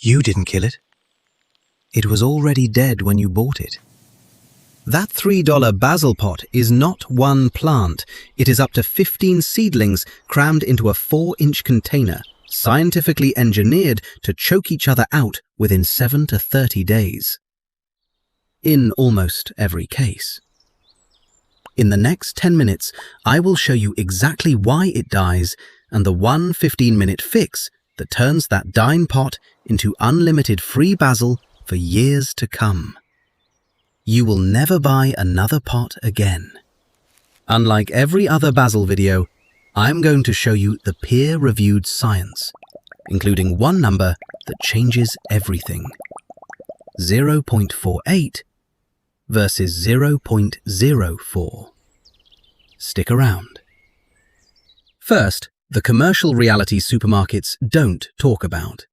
You didn't kill it. It was already dead when you bought it. That $3 basil pot is not one plant. It is up to 15 seedlings crammed into a 4-inch container, scientifically engineered to choke each other out within 7 to 30 days. In almost every case. In the next 10 minutes, I will show you exactly why it dies and the one 15-minute fix that turns that dying pot into unlimited free basil for years to come. You will never buy another pot again. Unlike every other basil video, I'm going to show you the peer-reviewed science, including one number that changes everything. 0.48 versus 0.04. Stick around. First, the commercial reality supermarkets don't talk about.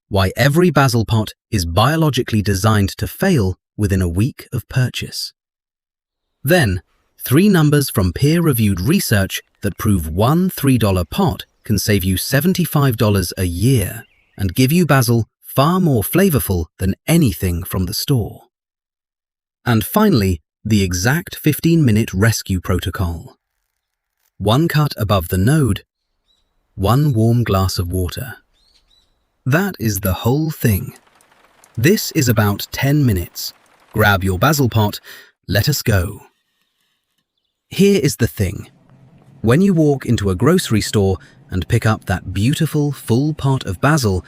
Why every basil pot is biologically designed to fail within a week of purchase. Then, 3 numbers from peer-reviewed research that prove one $3 pot can save you $75 a year and give you basil far more flavorful than anything from the store. And finally, the exact 15-minute rescue protocol. 1 cut above the node, 1 warm glass of water. That is the whole thing. This is about 10 minutes. Grab your basil pot, let us go. Here is the thing. When you walk into a grocery store and pick up that beautiful full pot of basil,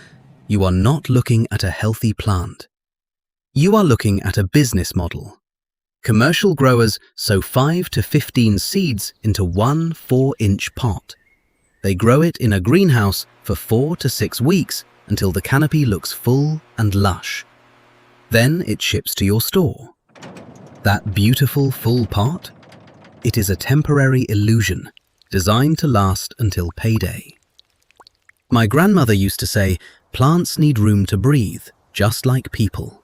you are not looking at a healthy plant. You are looking at a business model. Commercial growers sow 5 to 15 seeds into one 4-inch pot. They grow it in a greenhouse for 4 to 6 weeks until the canopy looks full and lush. Then it ships to your store. That beautiful full pot? It is a temporary illusion designed to last until payday. My grandmother used to say, plants need room to breathe, just like people.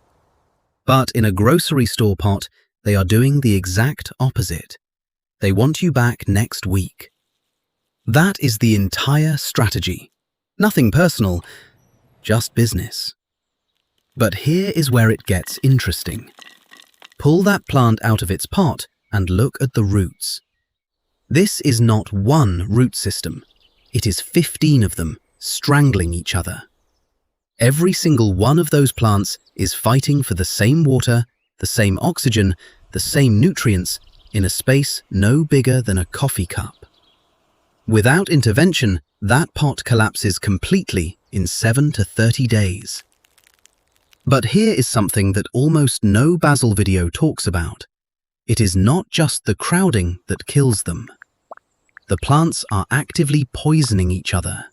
But in a grocery store pot, they are doing the exact opposite. They want you back next week. That is the entire strategy. Nothing personal, just business. But here is where it gets interesting. Pull that plant out of its pot and look at the roots. This is not one root system. It is 15 of them strangling each other. Every single one of those plants is fighting for the same water, the same oxygen, the same nutrients in a space no bigger than a coffee cup. Without intervention, that pot collapses completely in 7 to 30 days. But here is something that almost no basil video talks about. It is not just the crowding that kills them. The plants are actively poisoning each other.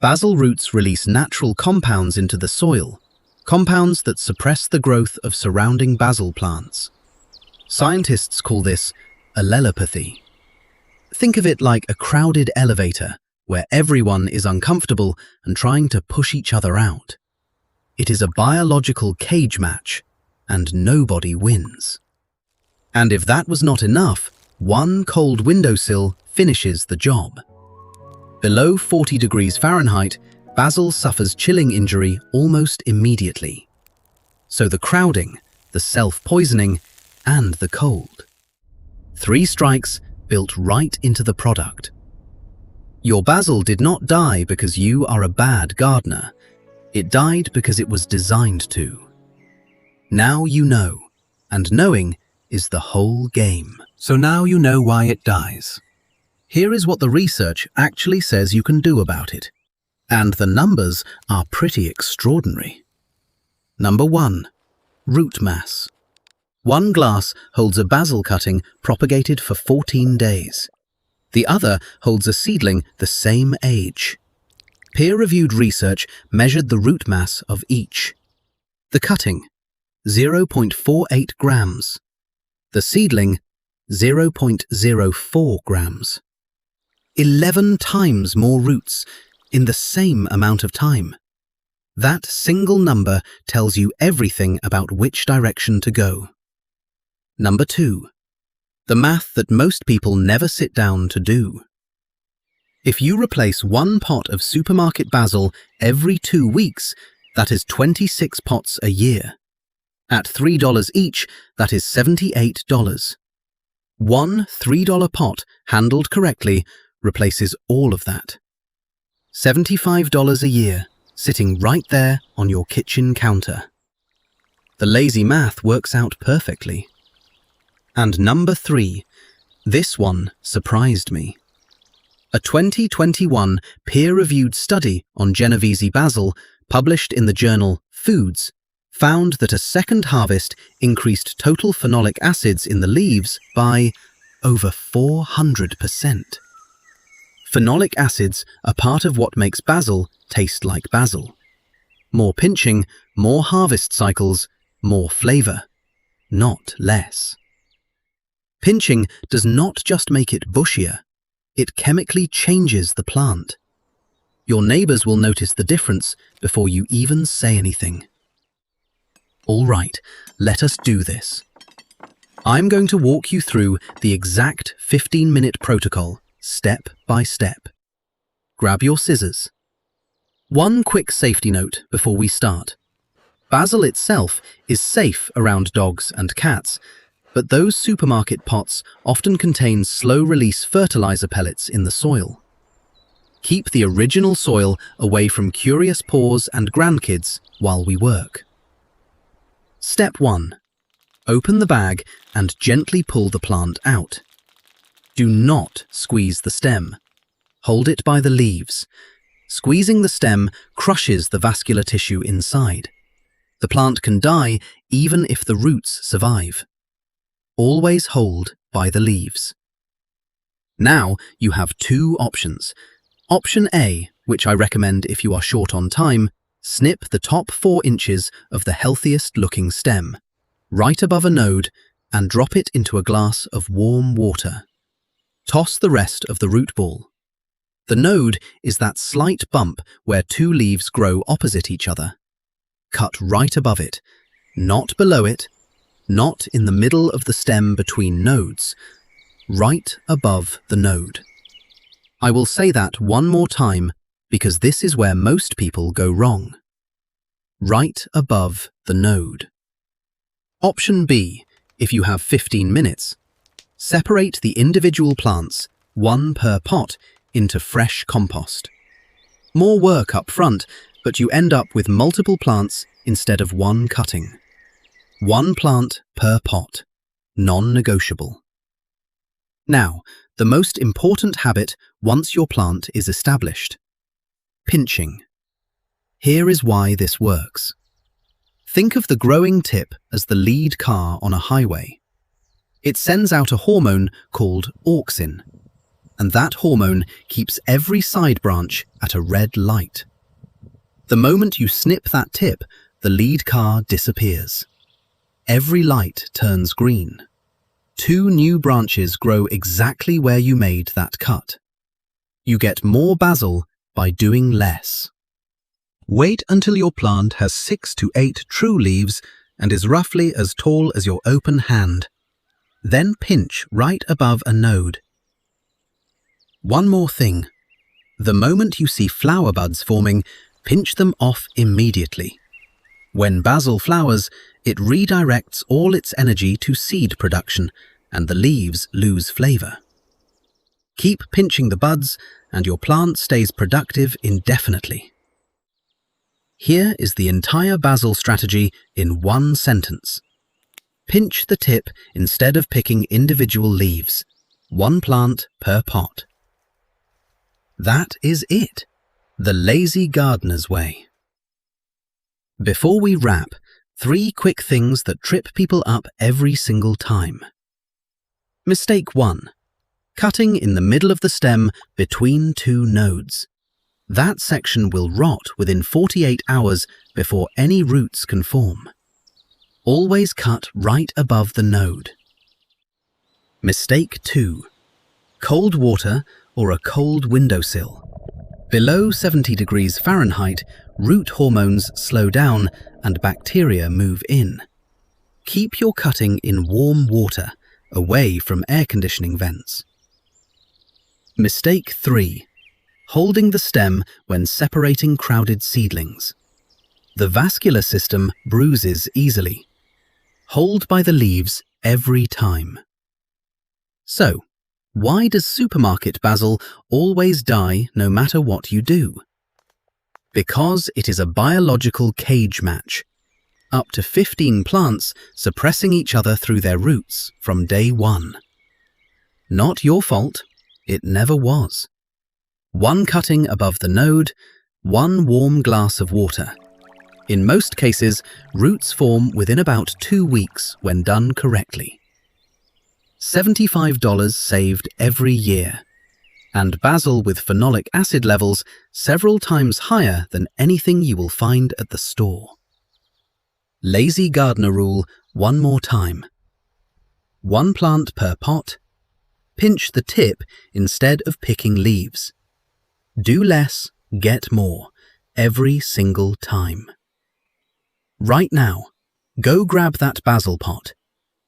Basil roots release natural compounds into the soil, compounds that suppress the growth of surrounding basil plants. Scientists call this allelopathy. Think of it like a crowded elevator where everyone is uncomfortable and trying to push each other out. It is a biological cage match, and nobody wins. And if that was not enough, one cold windowsill finishes the job. Below 40 degrees Fahrenheit, basil suffers chilling injury almost immediately. So the crowding, the self-poisoning, and the cold. 3 strikes built right into the product. Your basil did not die because you are a bad gardener. It died because it was designed to. Now you know, and knowing is the whole game. So now you know why it dies. Here is what the research actually says you can do about it. And the numbers are pretty extraordinary. Number 1. Root mass. 1 glass holds a basil cutting propagated for 14 days. The other holds a seedling the same age. Peer-reviewed research measured the root mass of each. The cutting, 0.48 grams. The seedling, 0.04 grams. 11 times more roots in the same amount of time. That single number tells you everything about which direction to go. Number 2. The math that most people never sit down to do. If you replace 1 pot of supermarket basil every 2 weeks, That is 26 pots a year. At $3 each, that is $78. One $3 pot, handled correctly, replaces all of that. $75 a year, sitting right there on your kitchen counter. The lazy math works out perfectly. And number 3, this one surprised me. A 2021 peer-reviewed study on Genovese basil, published in the journal Foods, found that a second harvest increased total phenolic acids in the leaves by over 400%. Phenolic acids are part of what makes basil taste like basil. More pinching, more harvest cycles, more flavor, not less. Pinching does not just make it bushier, it chemically changes the plant. Your neighbors will notice the difference before you even say anything. All right, let us do this. I'm going to walk you through the exact 15-minute protocol, step by step. Grab your scissors. One quick safety note before we start. Basil itself is safe around dogs and cats, but those supermarket pots often contain slow-release fertilizer pellets in the soil. Keep the original soil away from curious paws and grandkids while we work. Step 1. Open the bag and gently pull the plant out. Do not squeeze the stem. Hold it by the leaves. Squeezing the stem crushes the vascular tissue inside. The plant can die even if the roots survive. Always hold by the leaves. Now you have 2 options. Option A, which I recommend if you are short on time, snip the top 4 inches of the healthiest looking stem, right above a node, and drop it into a glass of warm water. Toss the rest of the root ball. The node is that slight bump where 2 leaves grow opposite each other. Cut right above it, not below it, not in the middle of the stem between nodes, right above the node. I will say that one more time because this is where most people go wrong. Right above the node. Option B, if you have 15 minutes, separate the individual plants, 1 per pot, into fresh compost. More work up front, but you end up with multiple plants instead of 1 cutting. 1 plant per pot, non-negotiable. Now, the most important habit once your plant is established. Pinching. Here is why this works. Think of the growing tip as the lead car on a highway. It sends out a hormone called auxin, and that hormone keeps every side branch at a red light. The moment you snip that tip, the lead car disappears. Every light turns green. 2 new branches grow exactly where you made that cut. You get more basil by doing less. Wait until your plant has 6 to 8 true leaves and is roughly as tall as your open hand. Then pinch right above a node. One more thing. The moment you see flower buds forming, pinch them off immediately. When basil flowers, it redirects all its energy to seed production, and the leaves lose flavor. Keep pinching the buds, and your plant stays productive indefinitely. Here is the entire basil strategy in 1 sentence. Pinch the tip instead of picking individual leaves. 1 plant per pot. That is it. The lazy gardener's way. Before we wrap, 3 quick things that trip people up every single time. Mistake 1. Cutting in the middle of the stem between 2 nodes. That section will rot within 48 hours before any roots can form. Always cut right above the node. Mistake 2. Cold water or a cold windowsill. Below 70 degrees Fahrenheit, root hormones slow down and bacteria move in. Keep your cutting in warm water, away from air conditioning vents. Mistake 3. Holding the stem when separating crowded seedlings. The vascular system bruises easily. Hold by the leaves every time. So, why does supermarket basil always die no matter what you do? Because it is a biological cage match. Up to 15 plants suppressing each other through their roots from day one. Not your fault, it never was. One cutting above the node, one warm glass of water. In most cases, roots form within about 2 weeks when done correctly. $75 saved every year, and basil with phenolic acid levels several times higher than anything you will find at the store. Lazy gardener rule one more time. 1 plant per pot. Pinch the tip instead of picking leaves. Do less, get more, every single time. Right now, go grab that basil pot.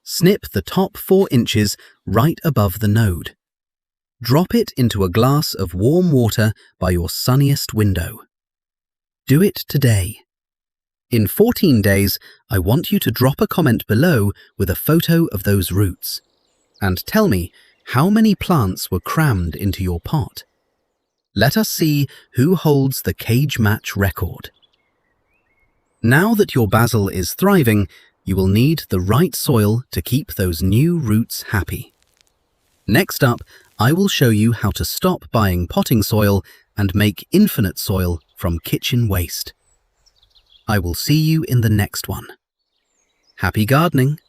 Snip the top 4 inches right above the node. Drop it into a glass of warm water by your sunniest window. Do it today. In 14 days, I want you to drop a comment below with a photo of those roots. And tell me how many plants were crammed into your pot. Let us see who holds the cage match record. Now that your basil is thriving, you will need the right soil to keep those new roots happy. Next up, I will show you how to stop buying potting soil and make infinite soil from kitchen waste. I will see you in the next one. Happy gardening!